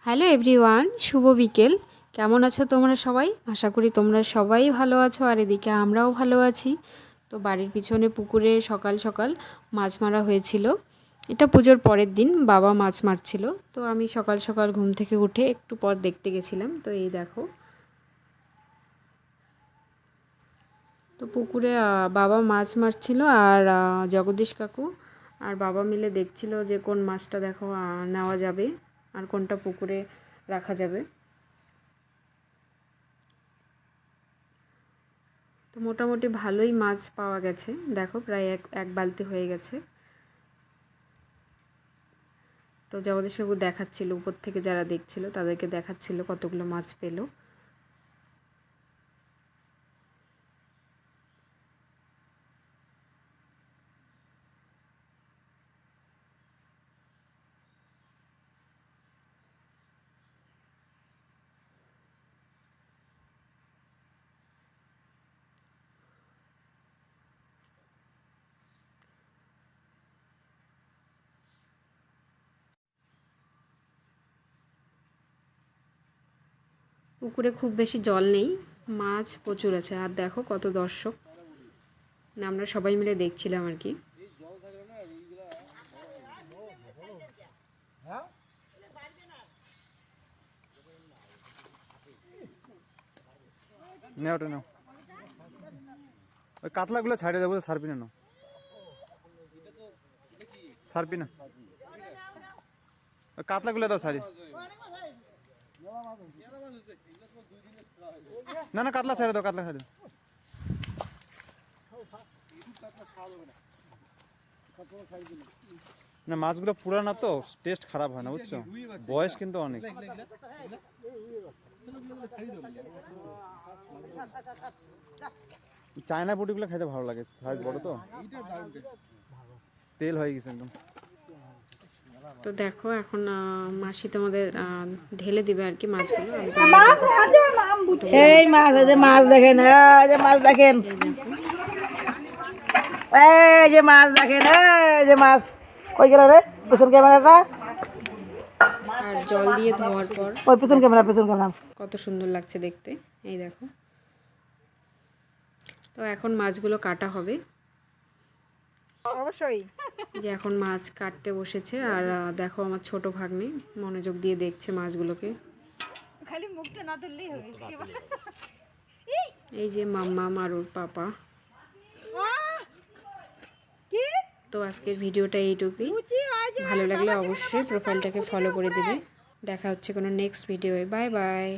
Hello everyone, শুভ বিকেল। কেমন আছো তোমরা সবাই? আশা করি তোমরা সবাই ভালো আছো, আর এদিকে আমরাও ভালো আছি। তো বাড়ির পিছনে পুকুরে সকাল সকাল মাছ মারা হয়েছিল। এটা পুজোর পরের দিন বাবা মাছ মারছিল, তো আমি সকাল সকাল ঘুম থেকে উঠে একটু পর দেখতে গেছিলাম। তো এই দেখো, তো পুকুরে বাবা মাছ মারছিল, আর জগদীশ কাকু আর বাবা মিলে দেখছিল যে কোন মাছটা দেখো নেওয়া যাবে আর কোনটা পুকুরে রাখা যাবে। তো মোটামুটি ভালোই মাছ পাওয়া গেছে, দেখো প্রায় এক বালতি হয়ে গেছে। তো জগদীশ বাবু দেখাচ্ছিল, উপর থেকে যারা দেখছিল তাদেরকে দেখাচ্ছিল কতগুলো মাছ পেলো। পুকুরে খুব বেশি জল নেই, মাছ প্রচুর আছে। আর দেখো কত দর্শক, আমরা সবাই মিলে দেখছিলাম আর কি। নাও ওটা নাও, ওই কাতলাগুলো ছাইড়ে দেবো, সারবি না, সারবি না, ওই কাতলাগুলো দাও সারি। না না, কাতলা ছাইড়ে দাও, কাতলা ছাইড়ে দাও। না, মাছগুলো পুরানা তো টেস্ট খারাপ হয় না, বুঝছো, বয়স কিন্তু অনেক। চায়না পুটিগুলো খেতে ভালো লাগে, সাইজ বড় তো, তেল হয়ে গেছে একদম। তো দেখো এখন মাসি তোমাদের ঢেলে দিবে আর কি মাছগুলো। আমি তোমাদের দেখাচ্ছি। এই মাছ, এই যে মাছ দেখেন, এই যে মাছ দেখেন, এই যে মাছ দেখেন, এই যে মাছ। কই গেল রে পিছন ক্যামেরাটা? আর জল দিয়ে ধোয়ার পর ওই পিছন ক্যামেরা, পিছন ক্যামেরা। কত সুন্দর লাগছে দেখতে, এই দেখো। তো এখন মাছগুলো কাটা হবে, অবশ্যই। যে এখন মাছ কাটতে বসেছে। আর দেখো আমার ছোট ভাগ্নে মনোযোগ দিয়ে দেখছে মাছগুলোকে। খালি মুখটা না ধরলেই হবে। এই যে মাম্মা মারুর পাপা। তো আজকের ভিডিওটা এইটুকুই। ভালো লাগলে অবশ্যই প্রোফাইলটাকে ফলো করে দিবে। দেখা হচ্ছে কোনো নেক্সট ভিডিওয়ে। Bye bye.